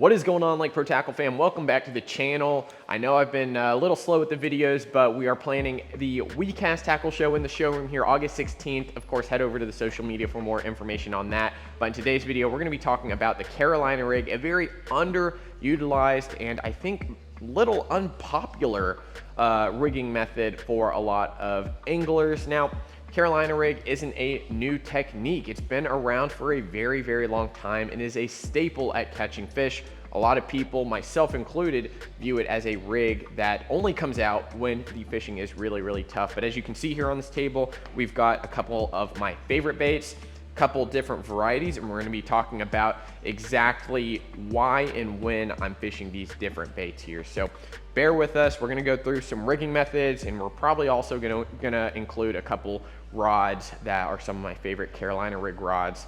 What is going on, Lake Pro Tackle fam? Welcome back to the channel. I know I've been a little slow with the videos, but we are planning the WeCast Tackle Show in the showroom here August 16th. Of course, head over to the social media for more information on that. But in today's video, we're gonna be talking about the Carolina rig, a very underutilized and I think little unpopular rigging method for a lot of anglers. Now, Carolina rig isn't a new technique. It's been around for a very, very long time and is a staple at catching fish. A lot of people, myself included, view it as a rig that only comes out when the fishing is really, really tough. But as you can see here on this table, we've got a couple of my favorite baits, couple different varieties, and we're going to be talking about exactly why and when I'm fishing these different baits here. So bear with us. We're going to go through some rigging methods, and we're probably also going to include a couple rods that are some of my favorite Carolina rig rods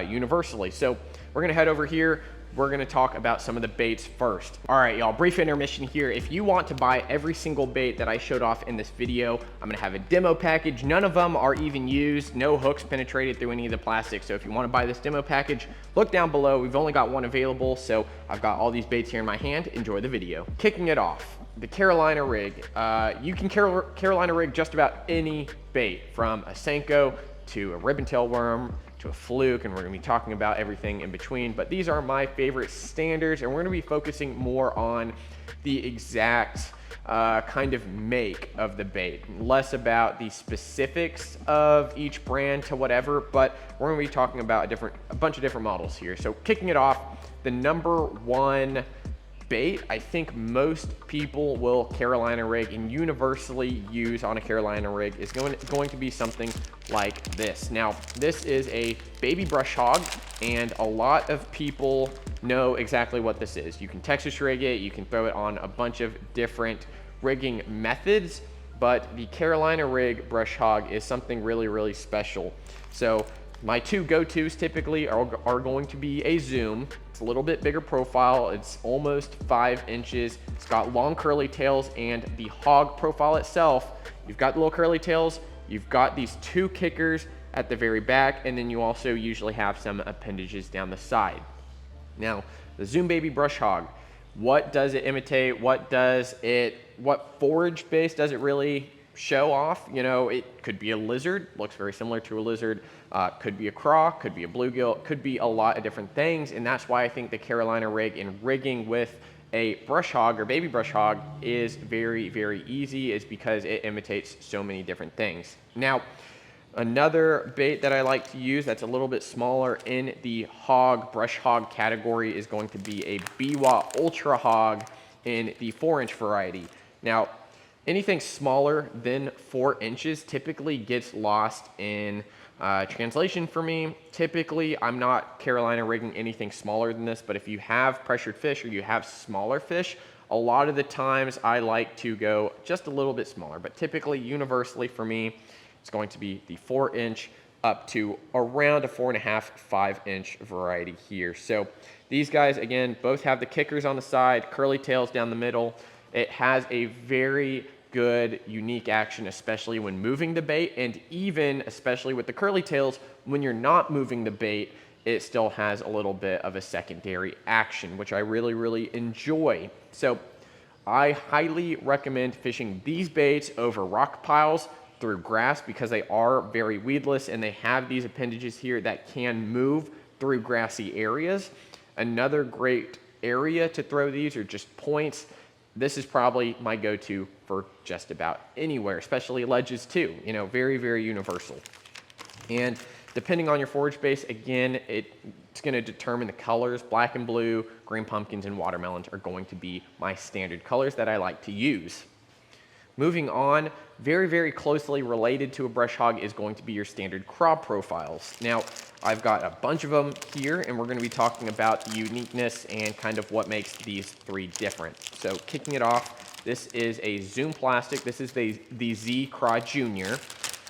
universally. So we're going to head over here. We're going to talk about some of the baits first. All right, y'all, brief intermission here. If you want to buy every single bait that I showed off in this video, I'm going to have a demo package. None of them are even used. No hooks penetrated through any of the plastic. So if you want to buy this demo package, look down below. We've only got one available. So I've got all these baits here in my hand. Enjoy the video. Kicking it off, the Carolina rig. You can Carolina rig just about any bait, from a Senko to a ribbon-tail worm, to a Fluke, and we're going to be talking about everything in between. But these are my favorite standards, and we're going to be focusing more on the exact kind of make of the bait, less about the specifics of each brand to whatever, but we're going to be talking about a bunch of different models here. So kicking it off, the number one bait I think most people will Carolina rig and universally use on a Carolina rig is going to be something like this. Now, this is a baby brush hog, and a lot of people know exactly what this is. You can Texas rig it, you can throw it on a bunch of different rigging methods, but the Carolina rig brush hog is something really, really special. So my two go-tos typically are going to be a Zoom. It's a little bit bigger profile. It's almost 5 inches. It's got long curly tails, and the hog profile itself, you've got the little curly tails, you've got these two kickers at the very back, and then you also usually have some appendages down the side. Now, the Zoom Baby Brush Hog, what does it imitate? What forage base does it really show off? You know, it could be a lizard, looks very similar to a lizard, could be a craw, could be a bluegill, could be a lot of different things, and that's why I think the Carolina rig and rigging with a brush hog or baby brush hog is very, very easy, is because it imitates so many different things. Now, another bait that I like to use that's a little bit smaller in the brush hog category is going to be a Biwa Ultra Hog in the 4-inch variety. Now, anything smaller than 4 inches typically gets lost in translation for me. Typically, I'm not Carolina rigging anything smaller than this, but if you have pressured fish or you have smaller fish, a lot of the times I like to go just a little bit smaller, but typically, universally for me, it's going to be the 4-inch up to around a 4.5, 5-inch variety here. So these guys, again, both have the kickers on the side, curly tails down the middle. It has a very good, unique action, especially when moving the bait, and even especially with the curly tails, when you're not moving the bait, it still has a little bit of a secondary action, which I really, really enjoy. So I highly recommend fishing these baits over rock piles through grass, because they are very weedless and they have these appendages here that can move through grassy areas. Another great area to throw these are just points. This is probably my go-to for just about anywhere, especially ledges too, you know, very, very universal. And depending on your forage base, again, it's going to determine the colors. Black and blue, green pumpkins, and watermelons are going to be my standard colors that I like to use. Moving on, very, very closely related to a brush hog is going to be your standard craw profiles. Now, I've got a bunch of them here, and we're going to be talking about the uniqueness and kind of what makes these three different. So kicking it off, this is a Zoom plastic. This is the Z Craw Junior,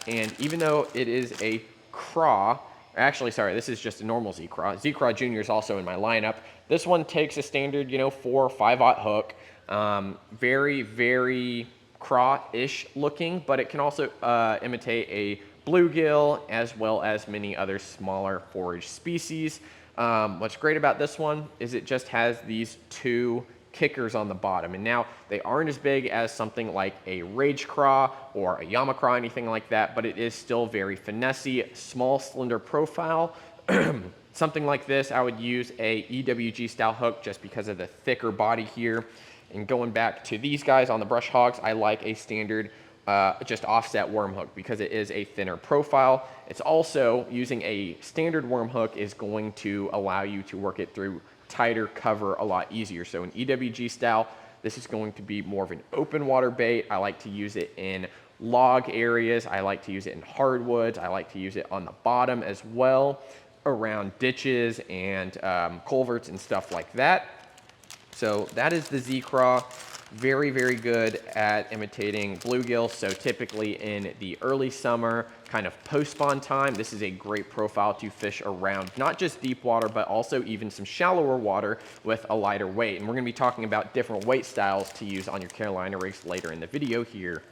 and even though it is a craw, actually, sorry, this is just a normal Z Craw. Z Craw Junior is also in my lineup. This one takes a standard, 4 or 5/0 hook. Very, very craw-ish looking, but it can also imitate a bluegill as well as many other smaller forage species. What's great about this one is it just has these two kickers on the bottom, and now they aren't as big as something like a Rage Craw or a Yama Craw, anything like that, but it is still very finessey, small, slender profile. Something like this, I would use a EWG style hook just because of the thicker body here. And going back to these guys on the brush hogs, I like a standard just offset worm hook because it is a thinner profile. It's also, using a standard worm hook is going to allow you to work it through tighter cover a lot easier. So in EWG style, this is going to be more of an open water bait. I like to use it in log areas. I like to use it in hardwoods. I like to use it on the bottom as well, around ditches and culverts and stuff like that. So that is the Z-Craw. Very, very good at imitating bluegill. So typically in the early summer, kind of post-spawn time, this is a great profile to fish around not just deep water, but also even some shallower water with a lighter weight. And we're gonna be talking about different weight styles to use on your Carolina rigs later in the video here.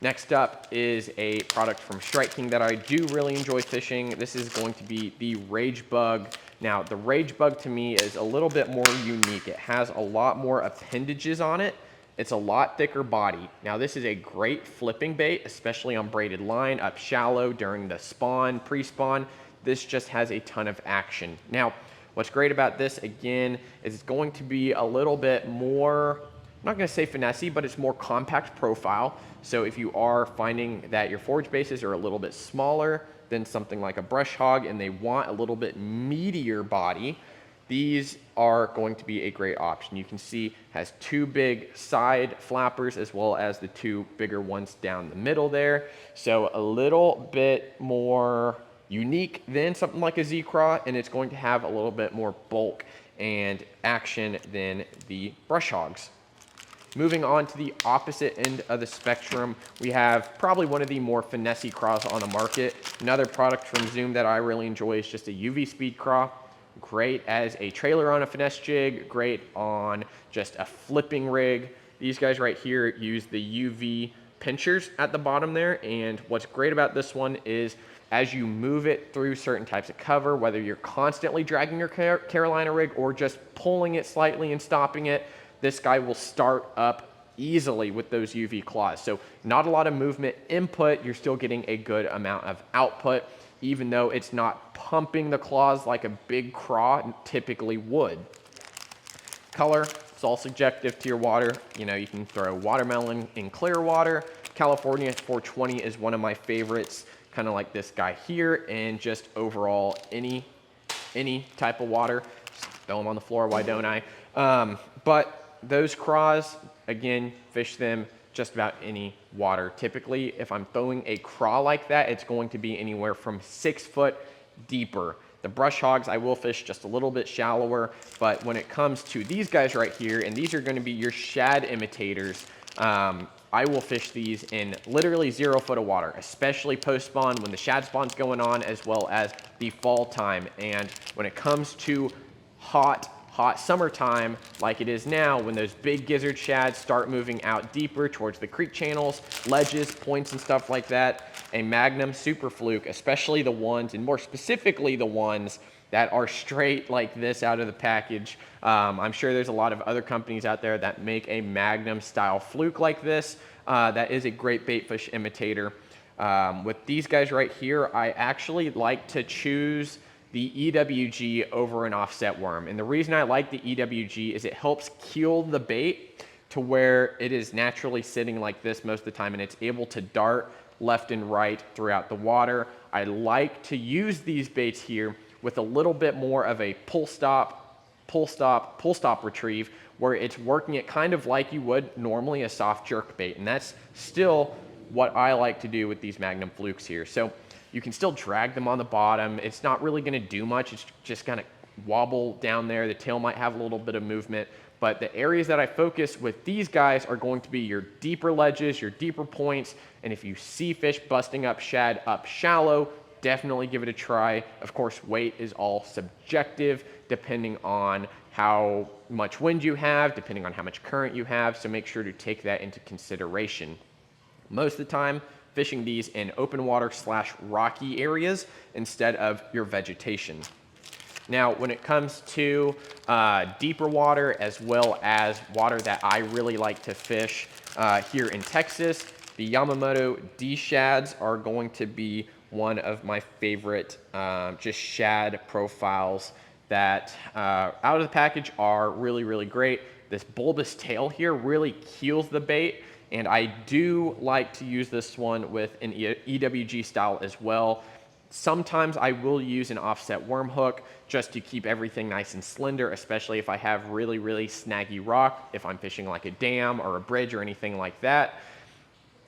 Next up is a product from Strike King that I do really enjoy fishing. This is going to be the Rage Bug. Now, the Rage Bug to me is a little bit more unique. It has a lot more appendages on it. It's a lot thicker body. Now, this is a great flipping bait, especially on braided line, up shallow during the spawn, pre-spawn. This just has a ton of action. Now, what's great about this, again, is it's going to be a little bit more, I'm not gonna say finessey, but it's more compact profile. So if you are finding that your forage bases are a little bit smaller than something like a brush hog and they want a little bit meatier body, these are going to be a great option. You can see has two big side flappers as well as the two bigger ones down the middle there. So a little bit more unique than something like a Z-Craw, and it's going to have a little bit more bulk and action than the brush hogs. Moving on to the opposite end of the spectrum, we have probably one of the more finessey craws on the market. Another product from Zoom that I really enjoy is just a UV speed craw. Great as a trailer on a finesse jig, great on just a flipping rig. These guys right here use the UV pinchers at the bottom there, and what's great about this one is as you move it through certain types of cover, whether you're constantly dragging your Carolina rig or just pulling it slightly and stopping it, this guy will start up easily with those UV claws. So not a lot of movement input, you're still getting a good amount of output, even though it's not pumping the claws like a big craw typically would. Color, it's all subjective to your water. You know, you can throw watermelon in clear water. California 420 is one of my favorites, kind of like this guy here, and just overall any type of water. Just throw them on the floor, why don't I? But those craws, again, fish them just about any water. Typically, if I'm throwing a craw like that, it's going to be anywhere from 6 foot deeper. The brush hogs, I will fish just a little bit shallower, but when it comes to these guys right here, and these are going to be your shad imitators, I will fish these in literally 0 foot of water, especially post-spawn when the shad spawn's going on, as well as the fall time. And when it comes to hot summertime like it is now, when those big gizzard shads start moving out deeper towards the creek channels, ledges, points and stuff like that, a Magnum Super Fluke, especially the ones, and more specifically the ones that are straight like this out of the package. I'm sure there's a lot of other companies out there that make a Magnum style fluke like this. That is a great bait fish imitator. With these guys right here, I actually like to choose the EWG over an offset worm. And the reason I like the EWG is it helps keel the bait to where it is naturally sitting like this most of the time, and it's able to dart left and right throughout the water. I like to use these baits here with a little bit more of a pull stop retrieve, where it's working it kind of like you would normally a soft jerk bait. And that's still what I like to do with these Magnum Flukes here. So you can still drag them on the bottom. It's not really gonna do much. It's just gonna wobble down there. The tail might have a little bit of movement, but the areas that I focus with these guys are going to be your deeper ledges, your deeper points, and if you see fish busting up shad up shallow, definitely give it a try. Of course, weight is all subjective depending on how much wind you have, depending on how much current you have, so make sure to take that into consideration. Most of the time, fishing these in open water / rocky areas instead of your vegetation. Now, when it comes to deeper water, as well as water that I really like to fish here in Texas, the Yamamoto D shads are going to be one of my favorite just shad profiles that out of the package are really, really great. This bulbous tail here really keels the bait, and I do like to use this one with an EWG style as well. Sometimes I will use an offset worm hook just to keep everything nice and slender, especially if I have really, really snaggy rock, if I'm fishing like a dam or a bridge or anything like that.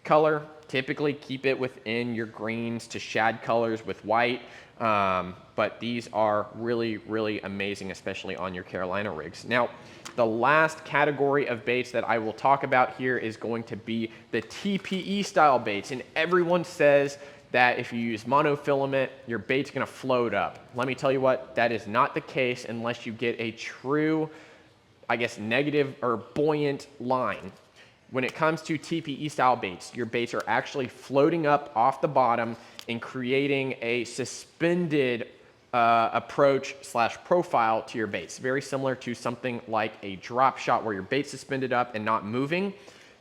Color, typically keep it within your greens to shad colors with white, but these are really, really amazing, especially on your Carolina rigs. Now, the last category of baits that I will talk about here is going to be the TPE style baits, and everyone says that if you use monofilament, your bait's gonna float up. Let me tell you what, that is not the case unless you get a true, I guess, negative or buoyant line. When it comes to TPE style baits, your baits are actually floating up off the bottom and creating a suspended approach slash profile to your baits. Very similar to something like a drop shot where your bait's suspended up and not moving.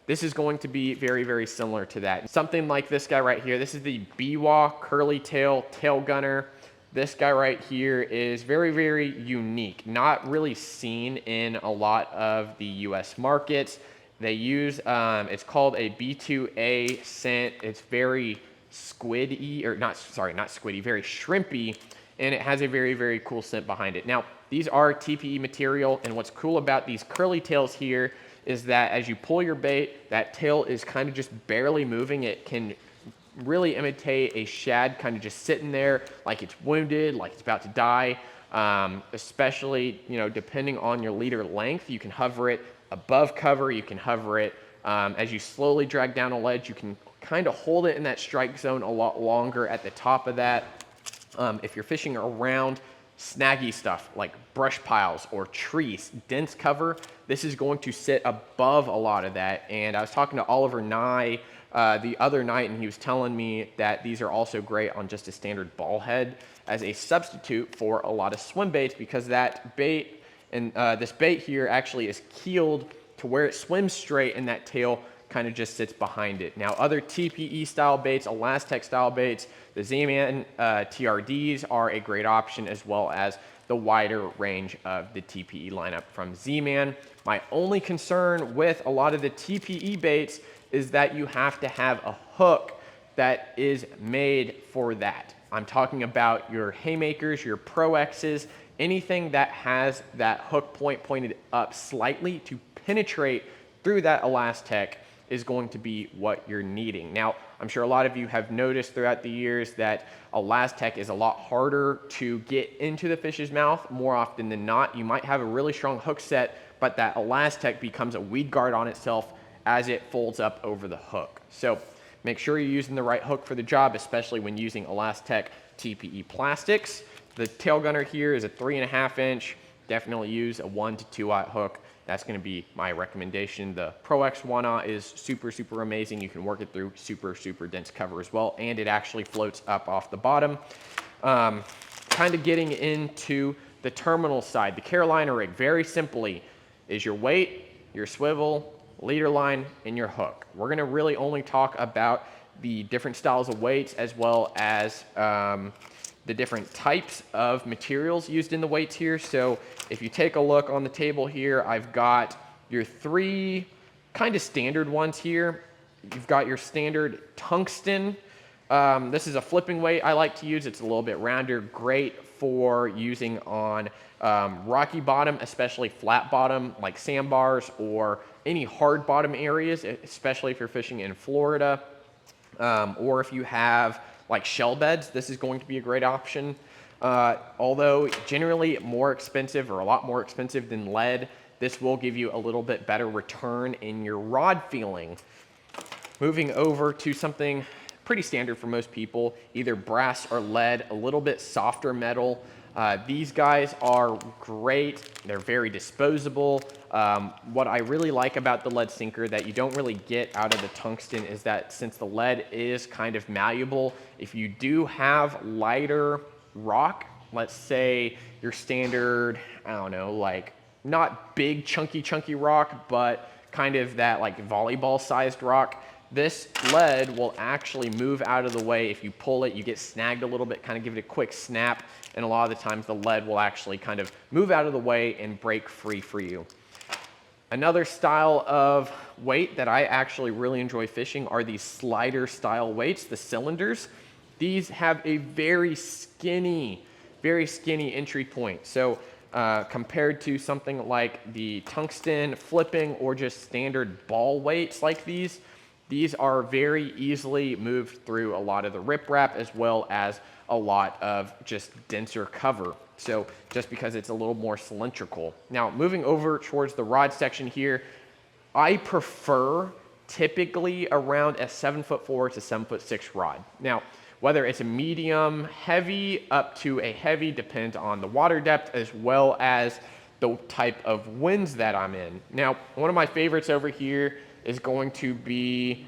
This is going to be very, very similar to that. Something like this guy right here. This is the BWA curly tail gunner. This guy right here is very, very unique. Not really seen in a lot of the US markets. They use, it's called a B2A scent. It's very squiddy, or not squiddy, very shrimpy, and it has a very, very cool scent behind it. Now, these are TPE material, and what's cool about these curly tails here is that as you pull your bait, that tail is kind of just barely moving. It can really imitate a shad kind of just sitting there like it's wounded, like it's about to die. Especially, you know, depending on your leader length, you can hover it above cover, you can hover it as you slowly drag down a ledge. You can kind of hold it in that strike zone a lot longer at the top of that. If you're fishing around snaggy stuff like brush piles or trees, dense cover, this is going to sit above a lot of that. And I was talking to Oliver Nye the other night, and he was telling me that these are also great on just a standard ball head as a substitute for a lot of swim baits, because that bait and this bait here actually is keeled to where it swims straight, and that tail kind of just sits behind it. Now, other TPE style baits, Elastec style baits, the Z-Man TRDs are a great option, as well as the wider range of the TPE lineup from Z-Man. My only concern with a lot of the TPE baits is that you have to have a hook that is made for that. I'm talking about your haymakers, your Pro X's, anything that has that hook point pointed up slightly to penetrate through that Elastec is going to be what you're needing. Now, I'm sure a lot of you have noticed throughout the years that Elastec is a lot harder to get into the fish's mouth. More often than not, you might have a really strong hook set, but that Elastec becomes a weed guard on itself as it folds up over the hook. So make sure you're using the right hook for the job, especially when using Elastec TPE plastics. The tail gunner here is a 3.5 inch. Definitely use a 1 to 2/0 hook. That's going to be my recommendation. The Pro X 1/0 is super, super amazing. You can work it through super, super dense cover as well, and it actually floats up off the bottom. Kind of getting into the terminal side, the Carolina rig, very simply, is your weight, your swivel, leader line, and your hook. We're going to really only talk about the different styles of weights, as well as the different types of materials used in the weights here. So if you take a look on the table here, I've got your 3 kind of standard ones here. You've got your standard tungsten. This is a flipping weight I like to use. It's a little bit rounder, great for using on rocky bottom, especially flat bottom like sandbars or any hard bottom areas, especially if you're fishing in Florida, or if you have like shell beds. This is going to be a great option. Although generally more expensive, or a lot more expensive than lead, this will give you a little bit better return in your rod feeling. Moving over to something pretty standard for most people, either brass or lead, a little bit softer metal. These guys are great. They're very disposable. What I really like about the lead sinker that you don't really get out of the tungsten is that since the lead is kind of malleable, if you do have lighter rock let's say your standard, I don't know, like not big chunky rock, but kind of that like volleyball sized rock, this lead will actually move out of the way. If you pull it, you get snagged a little bit, kind of give it a quick snap, and a lot of the times the lead will actually kind of move out of the way and break free for you. Another style of weight that I actually really enjoy fishing are these slider style weights, the cylinders. These have a very skinny entry point. So compared to something like the tungsten flipping or just standard ball weights like these are very easily moved through a lot of the riprap as well as a lot of just denser cover. So just because it's a little more cylindrical. Now moving over towards the rod section here, I prefer typically around a 7'4" to 7'6" rod. Now, whether it's a medium heavy up to a heavy depends on the water depth as well as the type of winds that I'm in. Now, one of my favorites over here is going to be,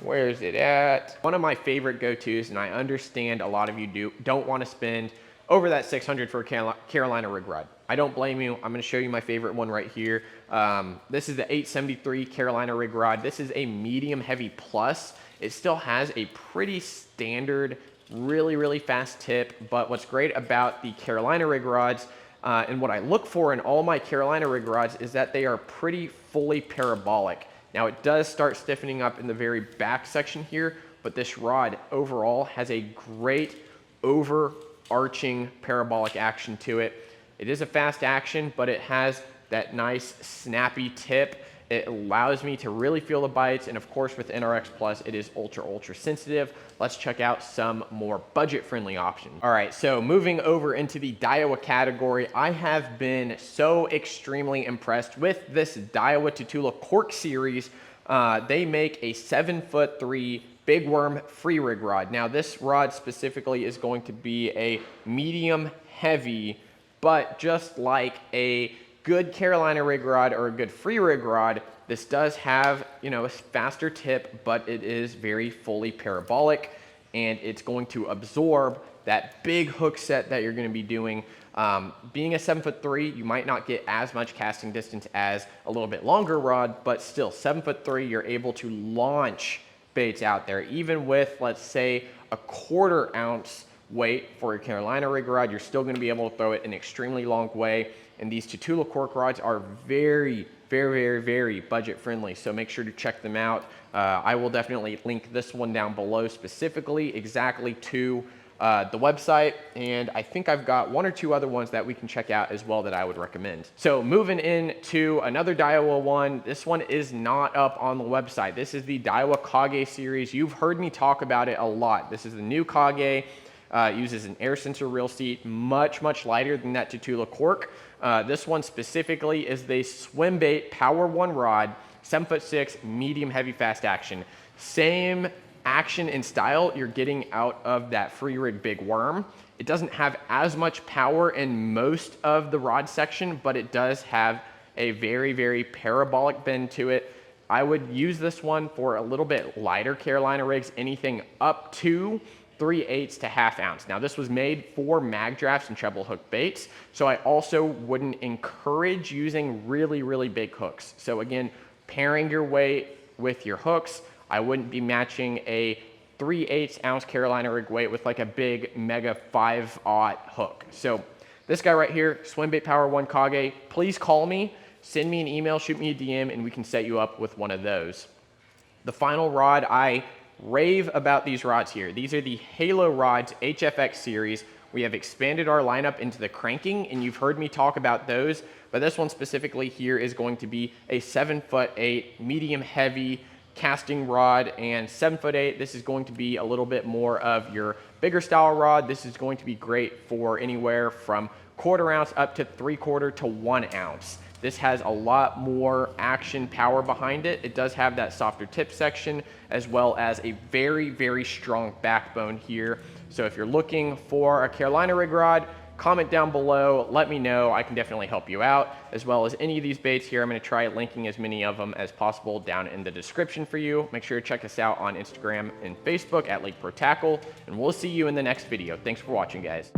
where is it at? One of my favorite go-tos, and I understand a lot of you don't want to spend over that 600 for a Carolina rig rod. I don't blame you. I'm going to show you my favorite one right here. This is the 873 Carolina rig rod. This is a medium heavy plus. It still has a pretty standard, really fast tip, but what's great about the Carolina rig rods and what I look for in all my Carolina rig rods is that they are pretty fully parabolic. Now it does start stiffening up in the very back section here, but this rod overall has a great overarching parabolic action to it. It is a fast action, but it has that nice snappy tip. It allows me to really feel the bites, and of course with NRX Plus, it is ultra sensitive. Let's check out some more budget-friendly options. All right, so moving over into the Daiwa category, I have been so extremely impressed with this Daiwa Tatula Cork series. They make a 7'3" big worm free rig rod. Now this rod specifically is going to be a medium heavy, but just like a good Carolina rig rod or a good free rig rod, this does have, you know, a faster tip, but it is very fully parabolic and it's going to absorb that big hook set that you're going to be doing. Being a 7'3", you might not get as much casting distance as a little bit longer rod, but still 7'3", you're able to launch baits out there. Even with, let's say, a 1/4 ounce weight for a Carolina rig rod, you're still going to be able to throw it an extremely long way. And these Tatula cork rods are very budget friendly, so make sure to check them out. I will definitely link this one down below specifically exactly to the website, and I think I've got 1 or 2 other ones that we can check out as well that I would recommend. So moving into another Daiwa one, this one is not up on the website. This is the Daiwa Kage series. You've heard me talk about it a lot. This is the new Kage. Uses an air sensor reel seat, much lighter than that Tatula cork. This one specifically is the swim bait Power 1 rod, 7'6", medium heavy fast action. Same action and style you're getting out of that free rig big worm. It doesn't have as much power in most of the rod section, but it does have a very parabolic bend to it. I would use this one for a little bit lighter Carolina rigs, anything up to 3/8 to 1/2 ounce. Now this was made for mag drafts and treble hook baits, so I also wouldn't encourage using really big hooks. So again, pairing your weight with your hooks, I wouldn't be matching a 3/8 ounce Carolina rig weight with like a big mega 5/0 hook. So this guy right here, Swim Bait Power 1 Kage, please call me, send me an email, shoot me a DM, and we can set you up with one of those. The final rod, I rave about these rods here. These are the Halo Rods HFX series. We have expanded our lineup into the cranking, and you've heard me talk about those, but this one specifically here is going to be a 7'8" medium heavy casting rod, and 7'8", this is going to be a little bit more of your bigger style rod. This is going to be great for anywhere from 1/4 ounce up to 3/4 to 1 ounce. This has a lot more action power behind it. It does have that softer tip section as well as a very strong backbone here. So if you're looking for a Carolina rig rod, comment down below, let me know. I can definitely help you out, as well as any of these baits here. I'm going to try linking as many of them as possible down in the description for you. Make sure to check us out on Instagram and Facebook at Lake Pro Tackle, and we'll see you in the next video. Thanks for watching, guys.